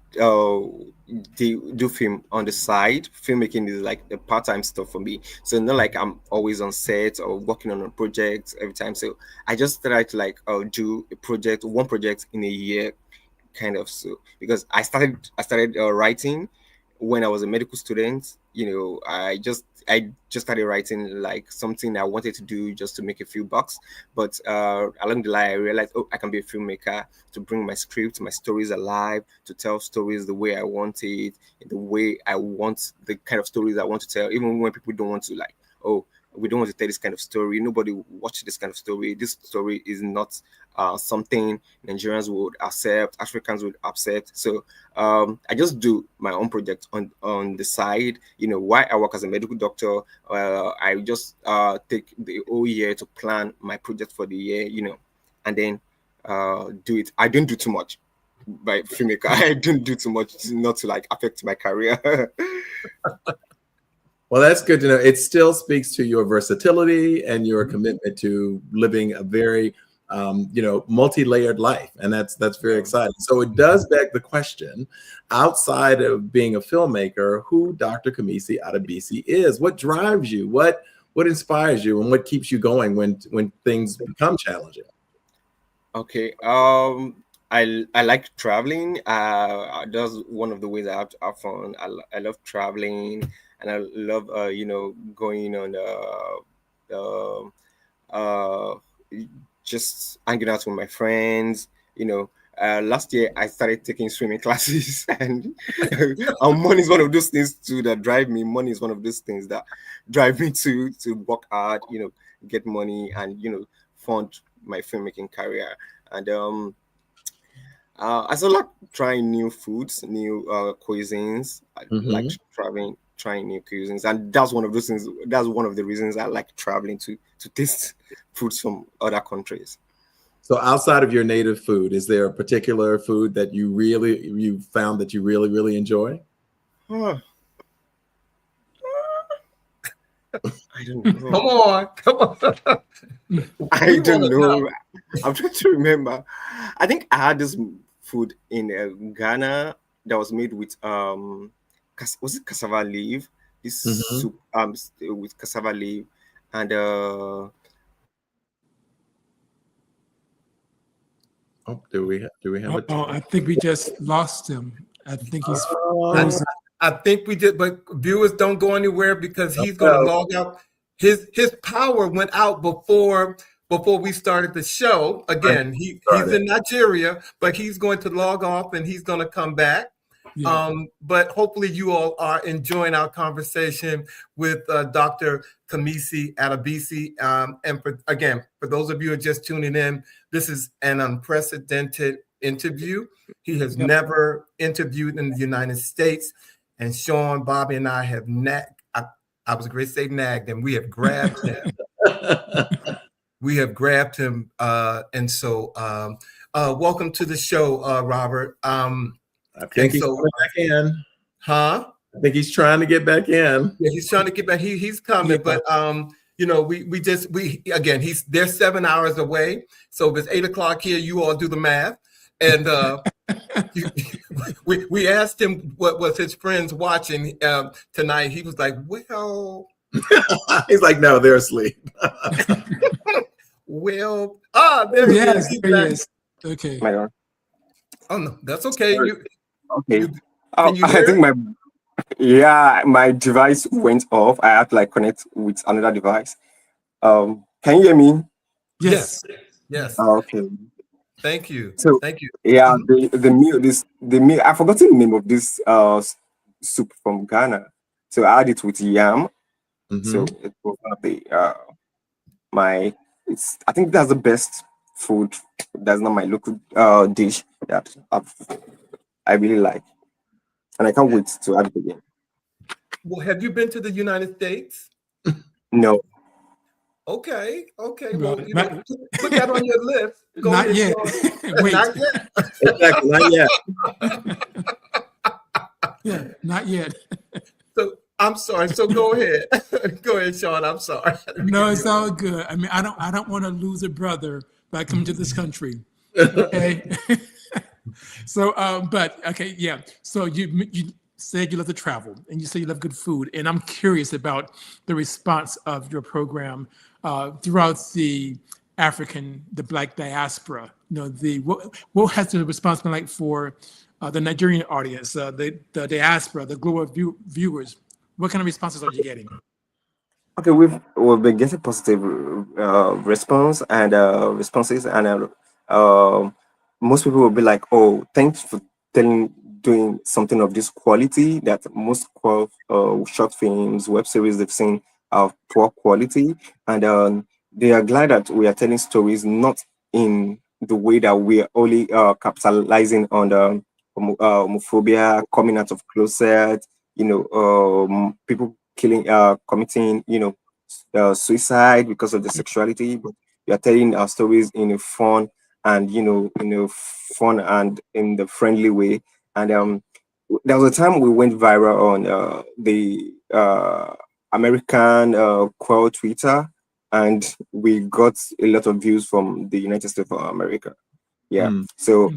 do film on the side. Filmmaking is like a part-time stuff for me. So not like I'm always on set or working on a project every time. So I just try to like do one project in a year, kind of. So because I started writing when I was a medical student. I just started writing like something I wanted to do just to make a few bucks. But along the line, I realized, I can be a filmmaker, to bring my script, my stories alive, to tell stories the way I want it, the way I want, the kind of stories I want to tell, even when people don't want to, like, we don't want to tell this kind of story. Nobody will watch this kind of story. This story is not something Nigerians would accept, Africans would accept. So I just do my own project on the side. While I work as a medical doctor, I just take the whole year to plan my project for the year, and then do it. I don't do too much by filmmaker. I don't do too much not to like affect my career. Well, that's good to know. It still speaks to your versatility and your commitment to living a very, multi-layered life. And that's very exciting. So it does beg the question, outside of being a filmmaker, who Dr. Kamisi Adebisi is. What drives you? What inspires you? And what keeps you going when things become challenging? Okay. I like traveling. That's one of the ways I have to have fun. I love traveling. And I love, going on, just hanging out with my friends. Last year I started taking swimming classes, and money is one of those things too that drive me. Money is one of those things that drive me to work hard, get money, and fund my filmmaking career. And I also like trying new foods, new cuisines. I like trying new cuisines, and that's one of those things. That's one of the reasons I like traveling, to taste foods from other countries. So outside of your native food, is there a particular food that you found that you really enjoy? I don't know. Come on. I don't know. I'm trying to remember. I think I had this food in Ghana that was made with was it cassava leaf? This soup with cassava leaf, and do we have a I think we just lost him. I think he's I think we did, but viewers, don't go anywhere, because he's going to log out. His power went out before we started the show. Again, he's in Nigeria, but he's going to log off and he's going to come back. Yeah. But hopefully you all are enjoying our conversation with Dr. Kamisi Adebisi. And for those of you who are just tuning in, this is an unprecedented interview. He has never interviewed in the United States. And Sean, Bobby, and I have I was going to say nagged him. We have grabbed him. We have grabbed him. And so welcome to the show, Robert. I think he's coming back in. Huh? I think he's trying to get back in. Yeah, he's trying to get back. He's coming, but they're 7 hours away. So if it's 8 o'clock here, you all do the math. And we asked him what was his friends watching tonight. He was like, well, he's like, no, they're asleep. Well, there he is. Okay. Oh no, that's okay. Okay. I think my device went off. I had to like connect with another device. Can you hear me? Yes. Okay. Thank you. So thank you. Yeah, the meal. I've forgotten the name of this soup from Ghana. So I had it with yam. So it was one of the I think that's the best food. That's not my local dish that I really like, and I can't wait to have it again. Well, have you been to the United States? No. Okay. Well, put that on your list. Not yet. Wait. Not yet. Exactly, not yet. Yeah, not yet. So I'm sorry. So go ahead. Go ahead, Sean. I'm sorry. No, it's all good. I mean, I don't want to lose a brother by coming to this country. Okay. So, but okay, yeah. So you said you love to travel, and you say you love good food, and I'm curious about the response of your program throughout the Black diaspora. What has the response been like for the Nigerian audience, the diaspora, the global viewers? What kind of responses are you getting? Okay, we've been getting positive response and responses, and most people will be like, "Oh, thanks for doing something of this quality." That most short films, web series they've seen are poor quality, and they are glad that we are telling stories not in the way that we are only capitalizing on the homophobia, coming out of closet, people committing, suicide because of the sexuality, but we are telling our stories in a fun and in the friendly way. And there was a time we went viral on the American queer Twitter, and we got a lot of views from the United States of America. Yeah. So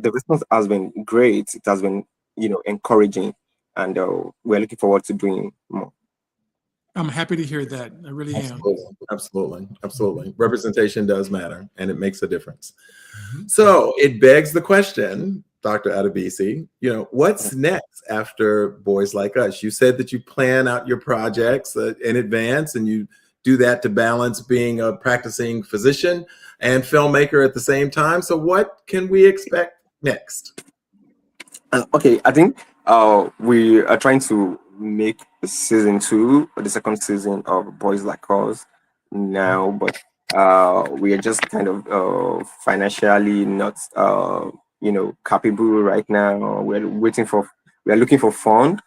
the response has been great. It has been, encouraging, and we're looking forward to doing more. I'm happy to hear that. I really am. Absolutely. Representation does matter, and it makes a difference. So it begs the question, Dr. Adebisi, what's next after Boys Like Us? You said that you plan out your projects in advance, and you do that to balance being a practicing physician and filmmaker at the same time. So what can we expect next? Okay, I think we are trying to make season 2, the second season of Boys Like Us now, but we are just kind of financially not capable right now. We are looking for funds,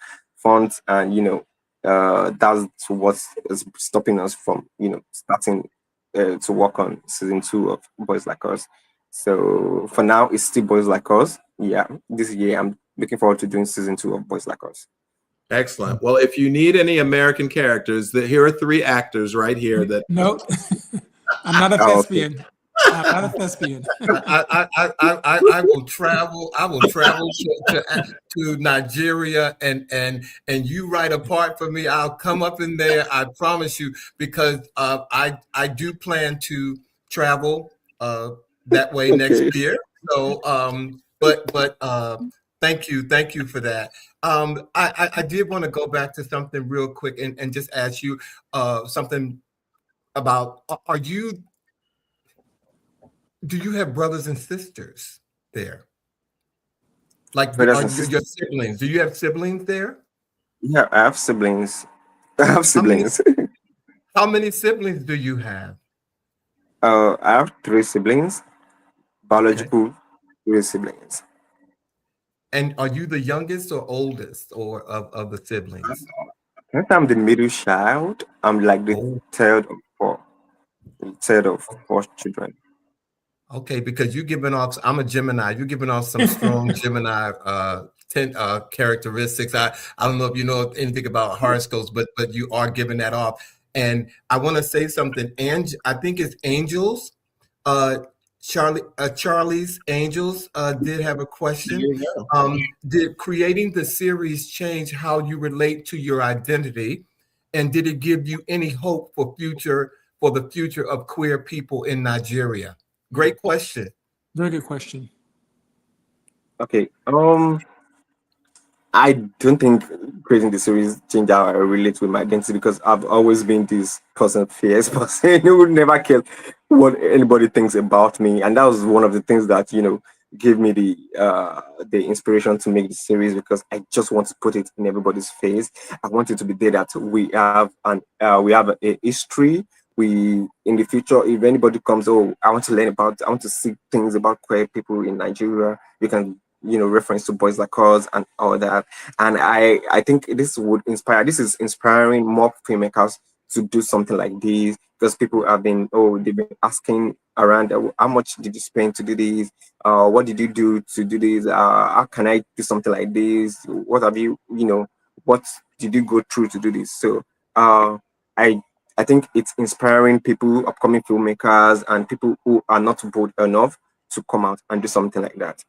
and that's what is stopping us from starting to work on season 2 of Boys Like Us. So for now, it's still Boys Like Us. Yeah, this year I'm looking forward to doing season 2 of Boys Like Us. Excellent. Well, if you need any American characters, here are 3 actors right here that. No, I'm not a thespian. I'm not a thespian. I will travel. I will travel to Nigeria, and you write a part for me. I'll come up in there. I promise you, because I do plan to travel that way next year. So, thank you for that. I did want to go back to something real quick and just ask you something about, do you have brothers and sisters there? Like, are your siblings? Do you have siblings there? Yeah, I have siblings. How many siblings do you have? I have 3 siblings, biological 3 siblings. And are you the youngest or oldest of the siblings? I think I'm the middle child. I'm like the third of 4 children. Okay, because you're giving off, I'm a Gemini, you're giving off some strong Gemini characteristics. I don't know if you know anything about horoscopes, but you are giving that off. And I want to say something. And I think it's Angels. Charlie's Angels did have a question. Did creating the series change how you relate to your identity? And did it give you any hope for the future of queer people in Nigeria? Great question. Very good question. Okay. I don't think creating the series changed how I relate with my identity, because I've always been this person, fierce person who would never care what anybody thinks about me, and that was one of the things that gave me the inspiration to make the series, because I just want to put it in everybody's face. I want it to be there that we have a history. In the future, if anybody comes, I want to see things about queer people in Nigeria, you can reference to Boys Like Us and all that. And I think this is inspiring more filmmakers to do something like this, because people have been they've been asking around, how much did you spend to do this? What did you do to do this? How can I do something like this? What have what did you go through to do this? So I think it's inspiring people, upcoming filmmakers, and people who are not bold enough to come out and do something like that.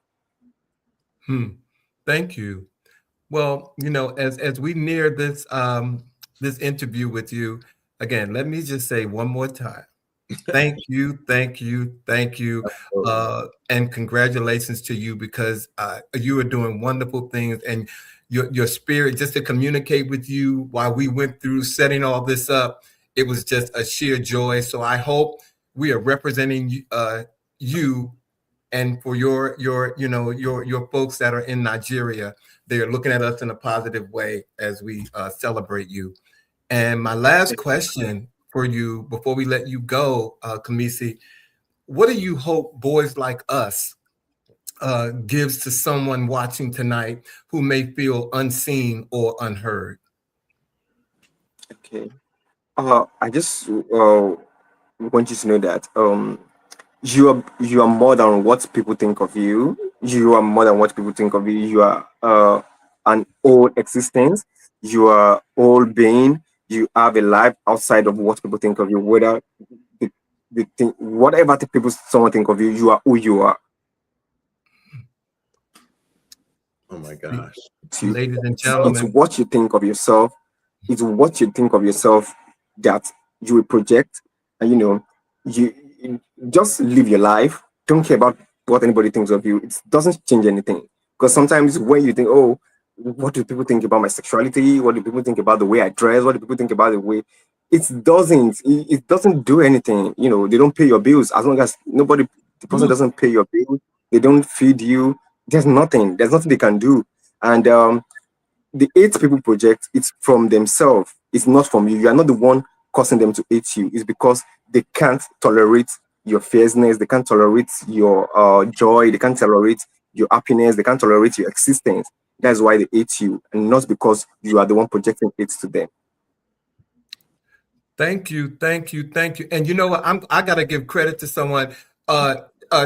Thank you. Well, as we near this this interview with you, again, let me just say one more time. Thank you, thank you, thank you, and congratulations to you, because you are doing wonderful things, and your spirit, just to communicate with you while we went through setting all this up, it was just a sheer joy. So I hope we are representing you, and for your folks that are in Nigeria, they are looking at us in a positive way as we celebrate you. And my last question for you before we let you go, Kamisi, what do you hope Boys Like Us gives to someone watching tonight who may feel unseen or unheard? Okay. I just want you to know that you are more than what people think of you. You are more than what people think of you. You are an whole existence. You are whole being. You have a life outside of what people think of you. Whether they think whatever someone think of you, you are who you are. Oh my gosh. Ladies and gentlemen, It's what you think of yourself. It's what you think of yourself that you will project, and you just live your life. Don't care about what anybody thinks of you. It doesn't change anything, because sometimes when you think, oh, what do people think about my sexuality? What do people think about the way I dress? What do people think about the way? It doesn't do anything. They don't pay your bills. As long as the person doesn't pay your bills, they don't feed you. There's nothing they can do. And the hate people project, it's from themselves. It's not from you. You are not the one causing them to hate you. It's because they can't tolerate your fierceness. They can't tolerate your joy. They can't tolerate your happiness. They can't tolerate your existence. That's why they hate you, and not because you are the one projecting hate to them. Thank you, thank you, thank you. And you know what? I gotta give credit to someone.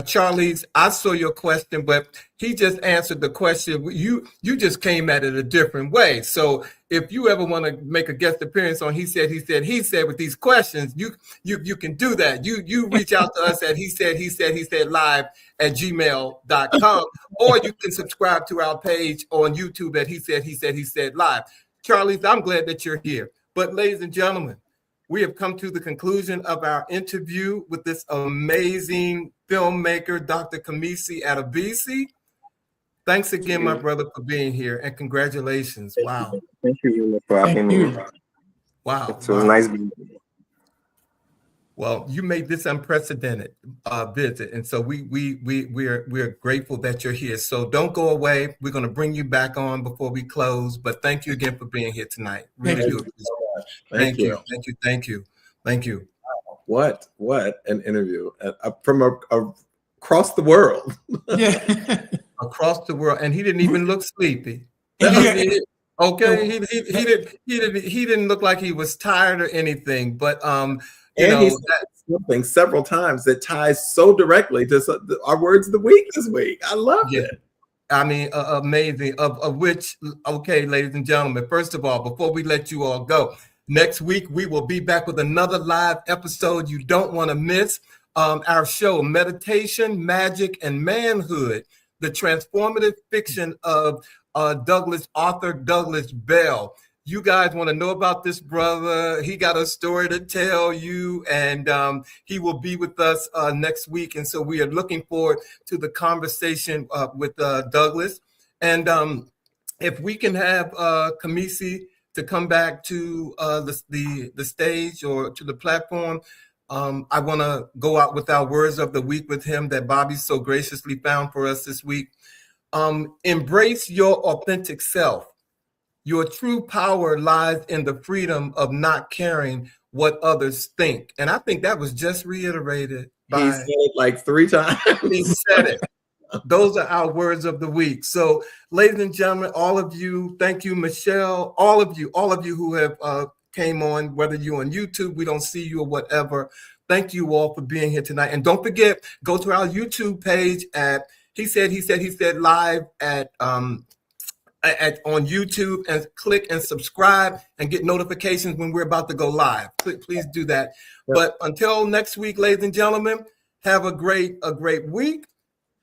Charles, I saw your question, but he just answered the question. You just came at it a different way. So if you ever want to make a guest appearance on He Said with these questions, you can do that. You reach out to us at he said live at gmail.com, or you can subscribe to our page on YouTube at He Said live. Charles, I'm glad that you're here. But ladies and gentlemen, we have come to the conclusion of our interview with this amazing filmmaker, Dr. Kamisi Adebisi. Thanks again, my brother, for being here, and congratulations. Wow. Thank you for having me. Wow. It was nice being here. Well, you made this unprecedented visit, and so we're grateful that you're here. So don't go away. We're going to bring you back on before we close. But thank you again for being here tonight. Really do. Thank you. What an interview from across the world. Yeah. Across the world, and he didn't even look sleepy. Yeah. Okay, he didn't look like he was tired or anything. But he said something several times that ties so directly to our words of the week this week. I loved it. I mean, amazing. Of which, okay, ladies and gentlemen, first of all, before we let you all go, next week we will be back with another live episode you don't want to miss. Our show, Meditation, Magic, and Manhood, the transformative fiction of author Douglas Bell. You guys want to know about this brother? He got a story to tell you, and he will be with us next week. And so we are looking forward to the conversation with Douglas. And if we can have Kamisi to come back to the stage or to the platform, I want to go out with our words of the week with him that Bobby so graciously found for us this week. Embrace your authentic self. Your true power lies in the freedom of not caring what others think. And I think that was just reiterated by... He said it like 3 times. He said it. Those are our words of the week. So, ladies and gentlemen, all of you, thank you, Michelle, all of you who have came on, whether you're on YouTube, we don't see you or whatever. Thank you all for being here tonight. And don't forget, go to our YouTube page at He Said live on YouTube, and click and subscribe and get notifications when we're about to go live. Please do that. But until next week, ladies and gentlemen, have a great week.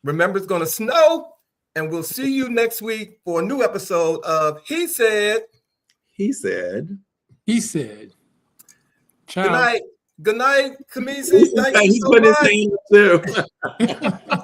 Remember, it's going to snow And we'll see you next week for a new episode of He Said. He said. He said. Ciao. Good night. Good night, Kamisi. Thank you He's so putting his much. name too.